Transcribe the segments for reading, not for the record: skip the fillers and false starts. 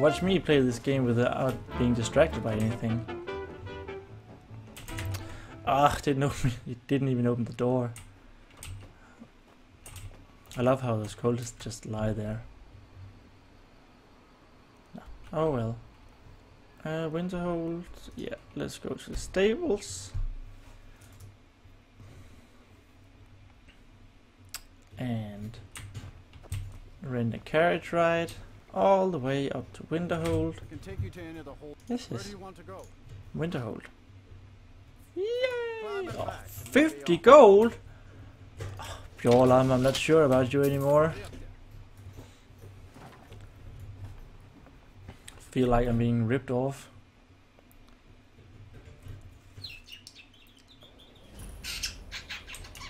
Watch me play this game without being distracted by anything. Ah, it didn't even open the door. I love how those cultists just lie there. No. Oh well. Winterhold. Yeah, let's go to the stables. And rent a carriage ride all the way up to Winterhold. Yes, yes. Winterhold. Yay! Oh, 50 gold! Oh, Bjorn, I'm not sure about you anymore. Feel like I'm being ripped off.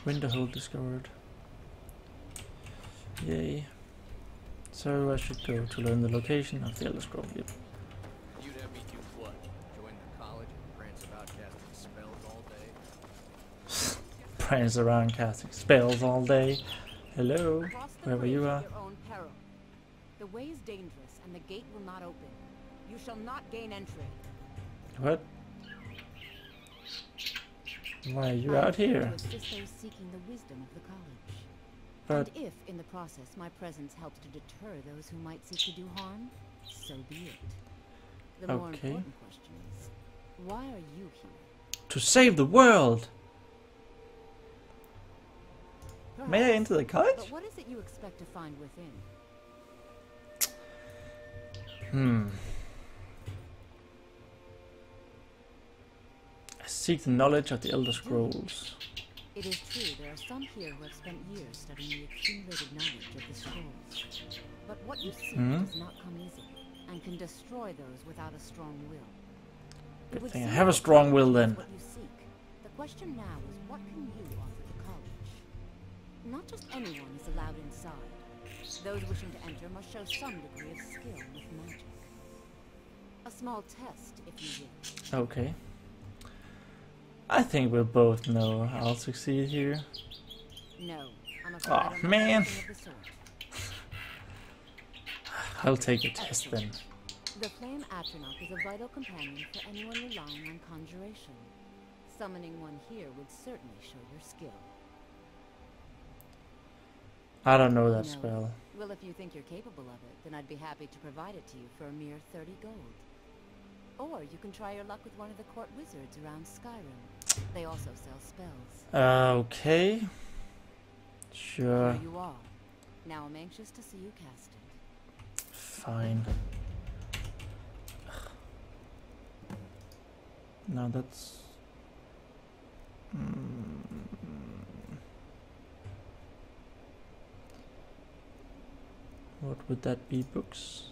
Winterhold discovered. Yay. So I should go to learn the location of the Elder Scroll. Yep. You'd have me do what? Join the college and prance about casting spells all day? Prance around casting spells all day. Hello, wherever you are. The way is dangerous and the gate will not open. You shall not gain entry. What? Why are you out here? Seeking the wisdom of the college. But and if, in the process, my presence helps to deter those who might seek to do harm, so be it. The more important question is, why are you here? To save the world! Perhaps, may I enter the college? But what is it you expect to find within? I seek the knowledge of the Elder Scrolls. It is true, there are some here who have spent years studying the accumulated knowledge of the scrolls. But what you seek does not come easily, and can destroy those without a strong will. Good thing I have a strong will then. What you seek. The question now is, what can you offer the college? Not just anyone is allowed inside. Those wishing to enter must show some degree of skill with magic. A small test, if you will. Okay. I think we'll both know I'll succeed here. No, I'm afraid Oh I don't know man. anything of the sort. I'll take a test then. The flame Paarthurnax is a vital companion for anyone relying on conjuration. Summoning one here would certainly show your skill. I don't know that No. spell. Well, if you think you're capable of it, then I'd be happy to provide it to you for a mere 30 gold. Or you can try your luck with one of the court wizards around Skyrim. They also sell spells. Okay. Sure. There you are. Now I'm anxious to see you cast it. Fine. Now that's... What would that be? Books?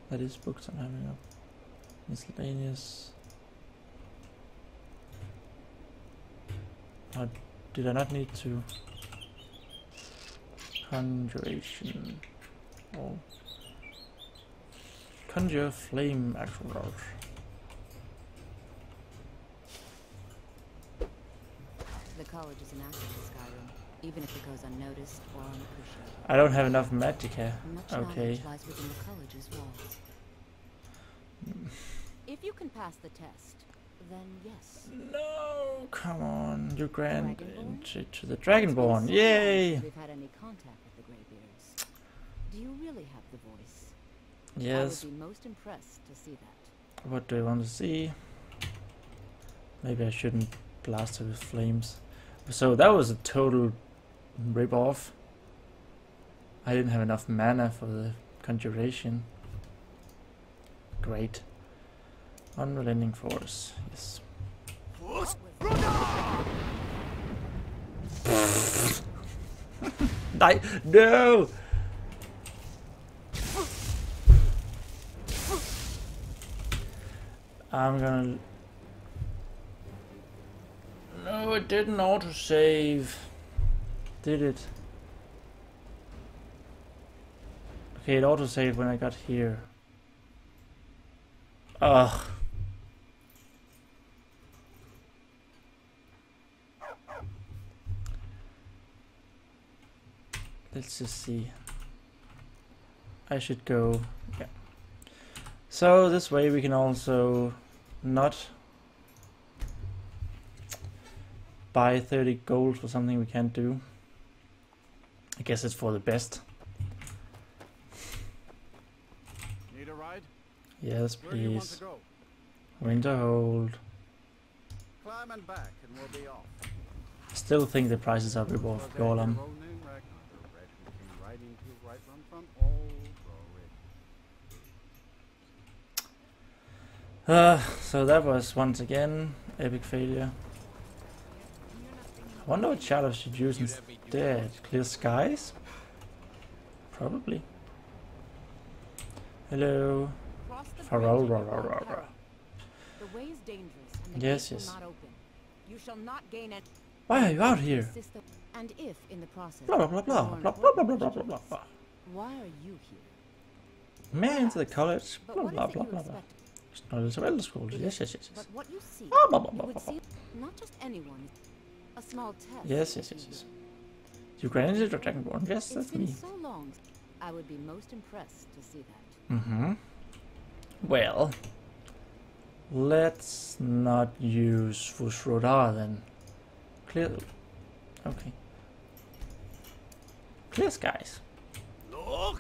That is books I'm having up. Miscellaneous. Did I not need to? Conjuration. Oh. Conjure flame actual route. The college is an asset to Skyrim, even if it goes unnoticed or unappreciated. I don't have enough magicka. Much Okay. knowledge lies within the college's walls. If you can pass the test, then yes. No, come on, you grant Dragonborn? entry to the Dragonborn. Yay! We've had any contact with the Greybeards. Do you really have the voice? Yes. I would be most impressed to see that. What do I want to see? Maybe I shouldn't blast her with flames. So that was a total rip-off. I didn't have enough mana for the conjuration. Great. Unrelenting force. Yes. No! I'm gonna... No, it didn't autosave. Did it? Okay, it autosaved when I got here. Ugh. Let's just see. I should go. Yeah. So this way we can also not buy 30 gold for something we can't do. I guess it's for the best. Need a ride? Yes, Where do you want please. to go? Winterhold. Climb and back and we'll be off. I still think the prices are a bit off Gorlam. So that was once again epic failure. I wonder what Shadow should use instead. Clear skies? Probably. Hello. Cross the Farol. bridge at your own peril. The way is dangerous and the Yes, gates yes. will not open. You shall not gain it. Why are you out here? And if in the process Blah blah blah blah more blah blah blah important blah blah blah blah. why are you here? Man to the college. But Blah what is blah it blah you blah blah. expect? Knowledge of Elder Scrolls. Yes, yes, yes, But yes. what you see, Blah blah blah you blah would blah. see not just anyone. A small test. Yes, yes, yes, yes. You granted a Dragonborn. Yes, It's that's been me. so long. I would be most impressed to see that. Mm-hmm. Well, let's not use Fusrodar then. Clear. Okay. Clear skies. Now,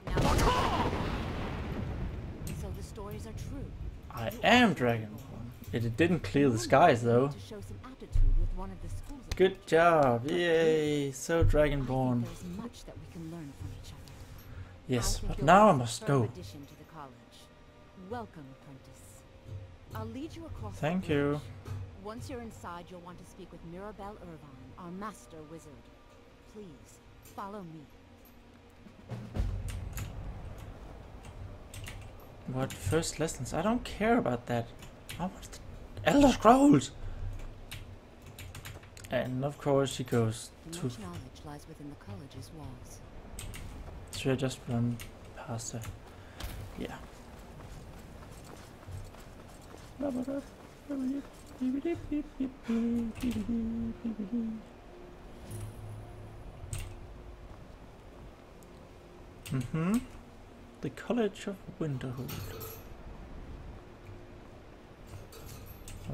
so the stories are true. I am Dragonborn. It didn't clear the skies though. To show some aptitude with one of the schools of Good job. Yay. So I think Dragonborn. there's much that we can learn from each other. Yes, think but you'll now be I a must superb go. addition to the college. Welcome, apprentice. I'll lead you across the Thank you. bridge. Once you're inside, you'll want to speak with Mirabelle Irvine, our master wizard. Please, follow me. What first lessons? I don't care about that. I want the Elder Scrolls. And of course he goes to. Much knowledge lies within the college's walls. Should I just run past her? Yeah. Mm-hmm. The College of Winterhold.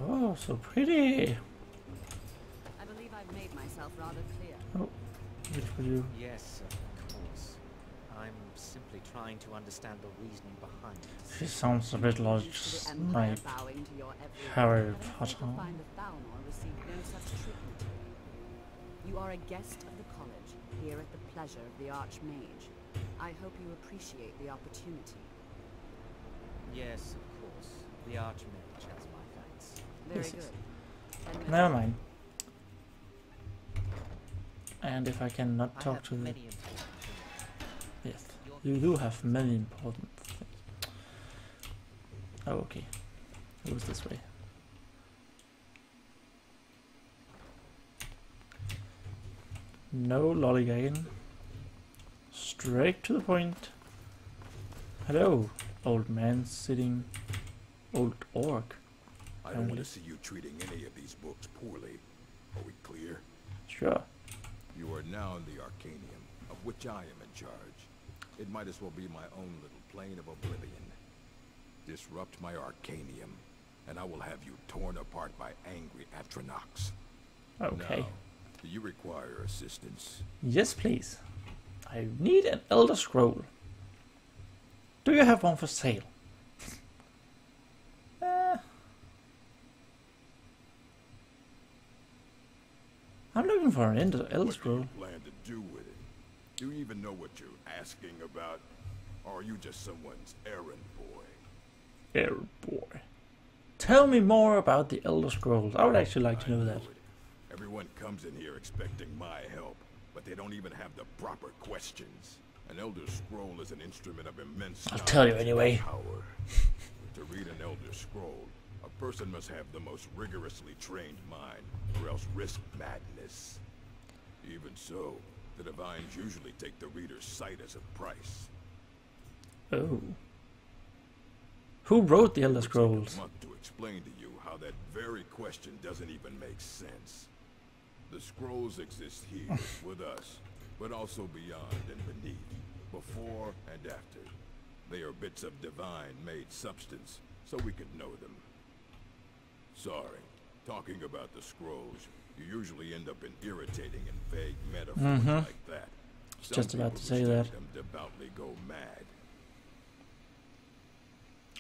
Oh, so pretty. I believe I've made myself rather clear. Oh, which will you? Yes, of course. I'm simply trying to understand the reasoning behind it. She sounds a bit like Used to the Empire Snape. bowing to your every Harry word. I don't think Potter. you'll find the Thalmor received no such treatment. You are a guest of the college, here at the pleasure of the Archmage. I hope you appreciate the opportunity. Yes, of course. The Archmage has my thanks. Very Yes, good. yes. 10 minutes. Never mind. And if I cannot I talk have to the... many important things. Yes, you do have many important things. Oh, okay. It was this way. No lollygagging. Straight to the point. Hello, old man sitting... Old orc. I don't want Apparently. to see you treating any of these books poorly. Are we clear? Sure. You are now in the Arcanium, of which I am in charge. It might as well be my own little plane of oblivion. Disrupt my Arcanium, and I will have you torn apart by angry Paarthurnax. Okay. Now, do you require assistance? Yes, please. I need an Elder Scroll. Do you have one for sale? I'm looking for an Elder What do Scroll. you plan to do with it? Do you even know what you're asking about? Or are you just someone's errand boy? Oh boy. Tell me more about the Elder Scrolls. I would actually like to know that. it. Everyone comes in here expecting my help, but they don't even have the proper questions. An Elder Scroll is an instrument of immense I'll tell you knowledge and anyway. power. To read an Elder Scroll, a person must have the most rigorously trained mind, or else risk madness. Even so, the Divines usually take the reader's sight as a price. Oh. Who wrote the It Elder would take Scrolls? a month to explain to you how that very question doesn't even make sense. The scrolls exist here, with us, but also beyond and beneath, before and after. They are bits of divine-made substance, so we could know them. Sorry, talking about the scrolls, you usually end up in irritating and vague metaphors like that. Just about to say that. Them devoutly go mad.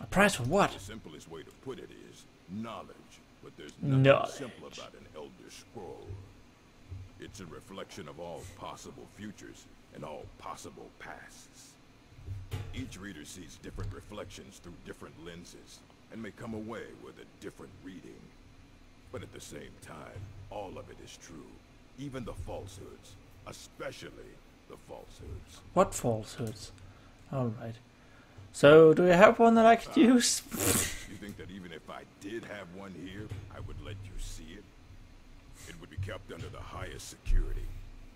A price for what? The simplest way to put it is knowledge, but there's nothing simple about an Elder Scroll. It's a reflection of all possible futures and all possible pasts. Each reader sees different reflections through different lenses and may come away with a different reading. But at the same time, all of it is true, even the falsehoods, especially the falsehoods. What falsehoods? Alright. So, do you have one that I could use? You think that even if I did have one here, I would let you see it? It would be kept under the highest security.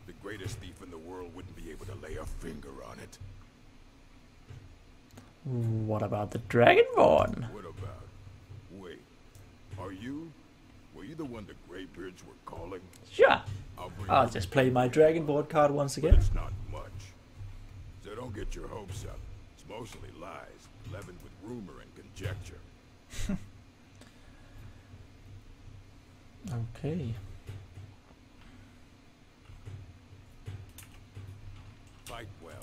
The greatest thief in the world wouldn't be able to lay a finger on it. What about the Dragonborn? What about? Wait, were you the one the Greybeards were calling? Sure. I'll bring just play my Dragonborn card once But again. it's not much. So don't get your hopes up. It's mostly lies, leavened with rumor and conjecture. Okay. Fight well.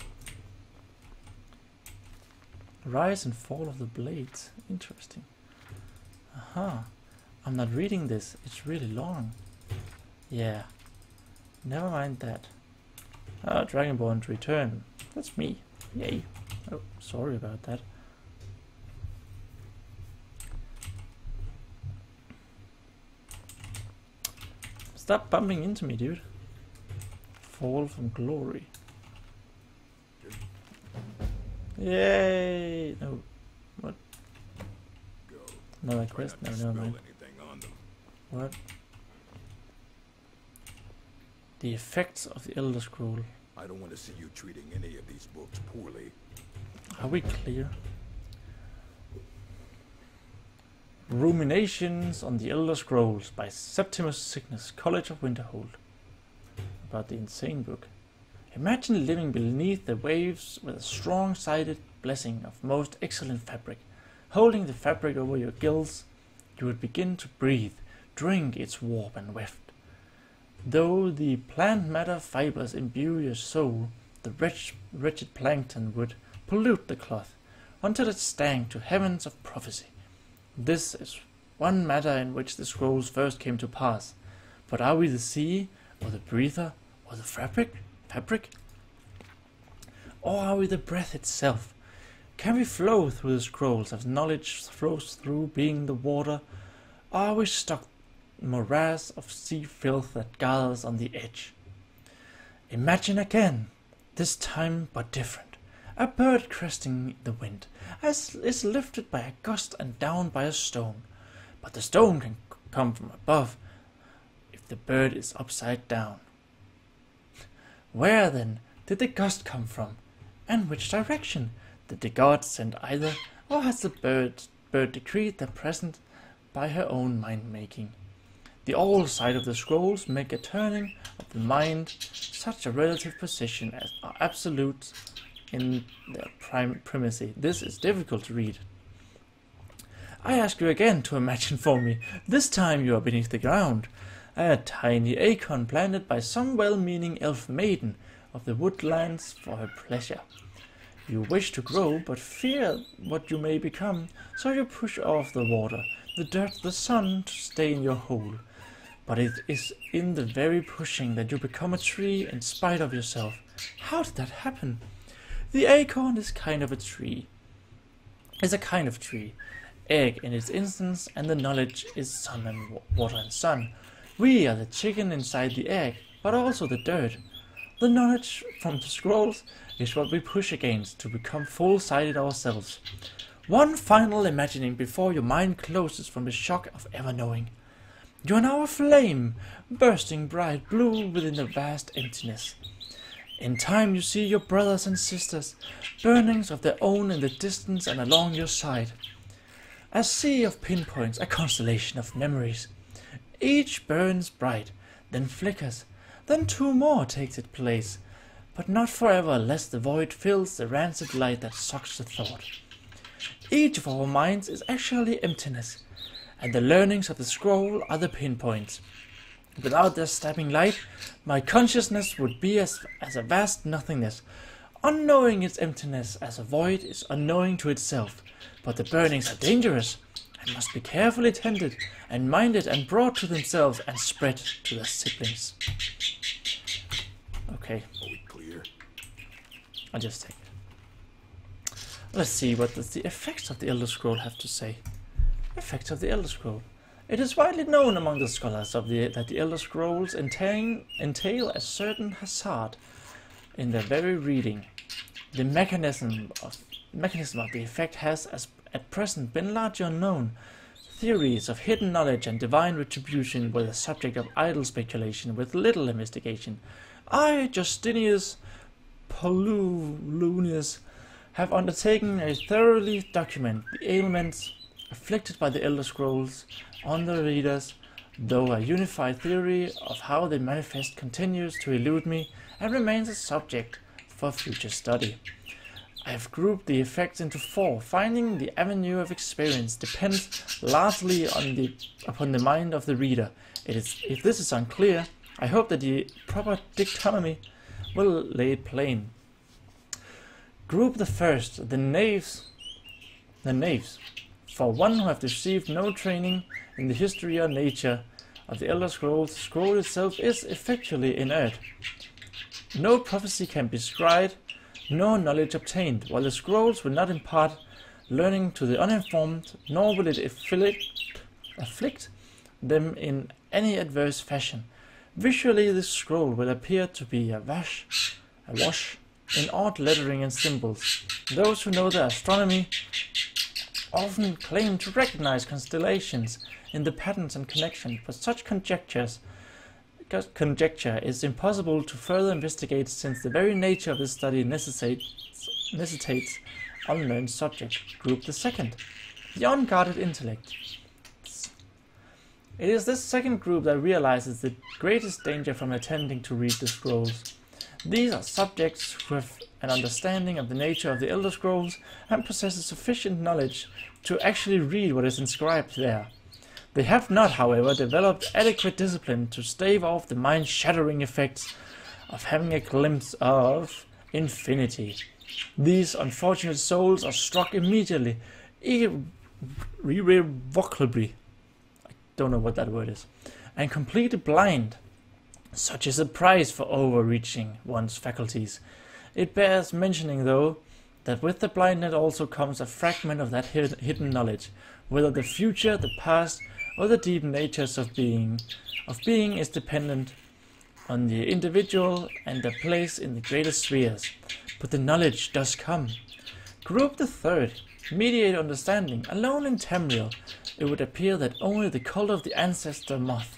Rise and fall of the blades. Interesting. Aha. I'm not reading this. It's really long. Yeah. Never mind that. Ah, Dragonborn return. That's me. Yay. Oh, sorry about that. Stop bumping into me, dude. Fall from glory. Yay! No. What? Go. Another Try quest? not No, to never spill mind. anything on them. What? The effects of the Elder Scroll. I don't want to see you treating any of these books poorly. Are we clear? Ruminations on the Elder Scrolls by Septimus Cygnus, College of Winterhold. About the insane book. Imagine living beneath the waves with a strong-sided blessing of most excellent fabric. Holding the fabric over your gills, you would begin to breathe, drink its warp and weft. Though the plant matter fibers imbue your soul, the wretched plankton would pollute the cloth, until it stank to heavens of prophecy. This is one matter in which the scrolls first came to pass. But are we the sea, or the breather, or the fabric? Or are we the breath itself? Can we flow through the scrolls as knowledge flows through being the water? Or are we stuck in morass of sea filth that gathers on the edge? Imagine again, this time but different. A bird cresting the wind, as is lifted by a gust and down by a stone. But the stone can come from above, if the bird is upside down. Where, then, did the gust come from? And which direction? Did the gods send either, or has the bird decreed their presence by her own mind-making? The all side of the scrolls make a turning of the mind such a relative position as are absolute in their primacy. This is difficult to read. I ask you again to imagine for me. This time you are beneath the ground. A tiny acorn planted by some well-meaning elf maiden of the woodlands for her pleasure. You wish to grow, but fear what you may become, so you push off the water, the dirt, the sun to stay in your hole. But it is in the very pushing that you become a tree in spite of yourself. How did that happen? The acorn is a kind of tree. Egg in its instance, and the knowledge is sun and water and sun. We are the chicken inside the egg, but also the dirt. The knowledge from the scrolls is what we push against to become full-sided ourselves. One final imagining before your mind closes from the shock of ever knowing. You are now a flame, bursting bright blue within the vast emptiness. In time you see your brothers and sisters, burnings of their own in the distance and along your side. A sea of pinpoints, a constellation of memories. Each burns bright, then flickers, then two more takes its place. but not forever, lest the void fills the rancid light that sucks the thought. Each of our minds is actually emptiness, and the learnings of the scroll are the pinpoints. Without their stabbing light, my consciousness would be as a vast nothingness, unknowing its emptiness as a void is unknowing to itself. But the burnings are dangerous, and must be carefully tended, and minded, and brought to themselves, and spread to their siblings. Okay. Are we clear? I'll just take it. Let's see what does the effects of the Elder Scroll have to say. Effects of the Elder Scroll. It is widely known among the scholars that the Elder Scrolls entail a certain hazard in their very reading. The mechanism of the effect has, as at present, been largely unknown. Theories of hidden knowledge and divine retribution were the subject of idle speculation with little investigation. I, Justinius Paulunius, have undertaken a thoroughly document the ailments afflicted by the Elder Scrolls on the readers, though a unified theory of how they manifest continues to elude me and remains a subject for future study. I have grouped the effects into 4. Finding the avenue of experience depends largely upon the mind of the reader. If this is unclear, I hope that the proper dictionary will lay it plain. Group the first, the knaves. For one who have received no training in the history or nature of the Elder Scrolls, the scroll itself is effectually inert. No prophecy can be scried, nor knowledge obtained, while the scrolls will not impart learning to the uninformed, nor will it afflict them in any adverse fashion. Visually, this scroll will appear to be awash in odd lettering and symbols. Those who know their astronomy often claim to recognize constellations in the patterns and connections, but such conjecture is impossible to further investigate, since the very nature of this study necessitates unlearned subject. Group the second, the unguarded intellect. It is this second group that realizes the greatest danger from attempting to read the scrolls. These are subjects who have an understanding of the nature of the Elder Scrolls and possess sufficient knowledge to actually read what is inscribed there. They have not, however, developed adequate discipline to stave off the mind-shattering effects of having a glimpse of infinity. These unfortunate souls are struck immediately, irrevocably, I don't know what that word is, and completely blind. Such is a price for overreaching one's faculties. It bears mentioning, though, that with the blindness also comes a fragment of that hidden knowledge, whether the future, the past, or the deep natures of being is dependent on the individual and their place in the greater spheres. But the knowledge does come. Group the third, mediate understanding. Alone in Tamriel, it would appear that only the cult of the ancestor moth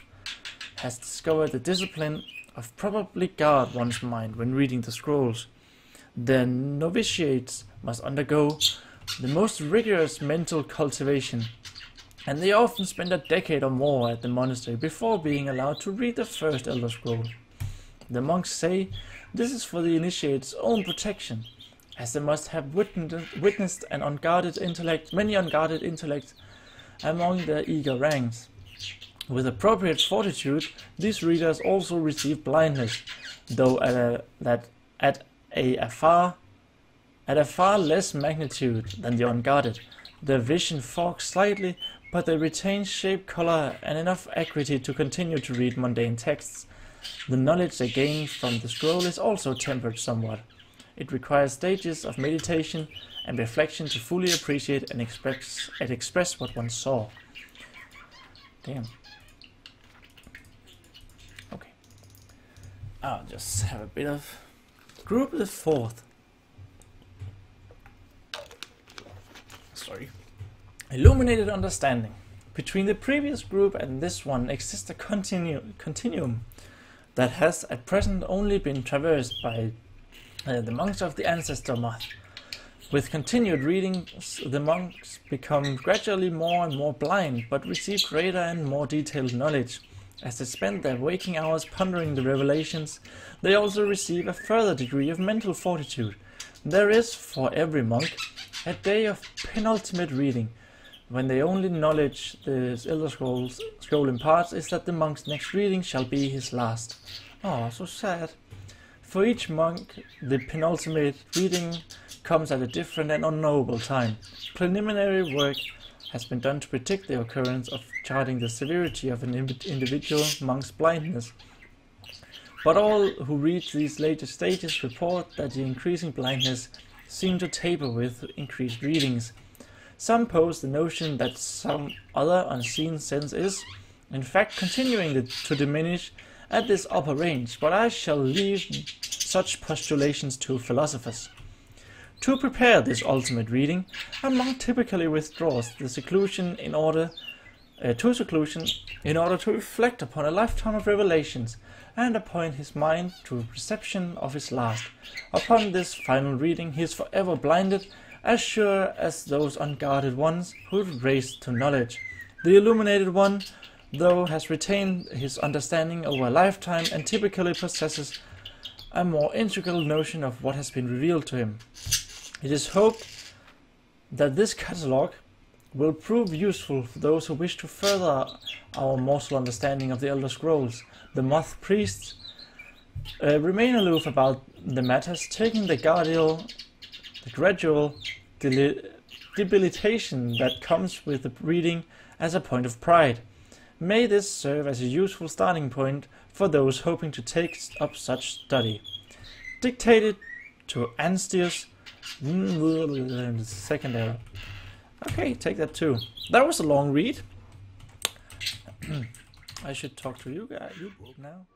has discovered the discipline of probably guard one's mind when reading the scrolls. The novitiates must undergo the most rigorous mental cultivation, and they often spend a decade or more at the monastery before being allowed to read the first Elder Scroll. The monks say this is for the initiate's own protection, as they must have witnessed an unguarded intellect, many unguarded intellects among their eager ranks. With appropriate fortitude, these readers also receive blindness, though at a far less magnitude than the unguarded. Their vision fogs slightly, but they retain shape, color, and enough acuity to continue to read mundane texts. The knowledge they gain from the scroll is also tempered somewhat. It requires stages of meditation and reflection to fully appreciate and express what one saw. Damn. Okay. I'll just have a bit of... Group the fourth. Sorry. Illuminated understanding. Between the previous group and this one exists a continuum that has at present only been traversed by the monks of the ancestor moth. With continued reading, the monks become gradually more and more blind, but receive greater and more detailed knowledge. As they spend their waking hours pondering the revelations, they also receive a further degree of mental fortitude. There is, for every monk, a day of penultimate reading, when the only knowledge the Elder Scroll imparts is that the monk's next reading shall be his last. Oh, so sad. For each monk, the penultimate reading comes at a different and unknowable time. Preliminary work has been done to predict the occurrence of charting the severity of an individual monk's blindness. But all who reach these later stages report that the increasing blindness seems to taper with increased readings. Some pose the notion that some other unseen sense is, in fact, continuing to diminish at this upper range, but I shall leave such postulations to philosophers. To prepare this ultimate reading, a monk typically withdraws the seclusion in order to reflect upon a lifetime of revelations and appoint his mind to a perception of his last. Upon this final reading, he is forever blinded, as sure as those unguarded ones who raised to knowledge. The illuminated one, though, has retained his understanding over a lifetime and typically possesses a more integral notion of what has been revealed to him. It is hoped that this catalogue will prove useful for those who wish to further our mortal understanding of the Elder Scrolls. The moth priests remain aloof about the matters, taking the gradual debilitation that comes with the reading as a point of pride. May this serve as a useful starting point for those hoping to take up such study. Dictated to Anstius, second error. Okay, take that too. That was a long read. I should talk to you guys now.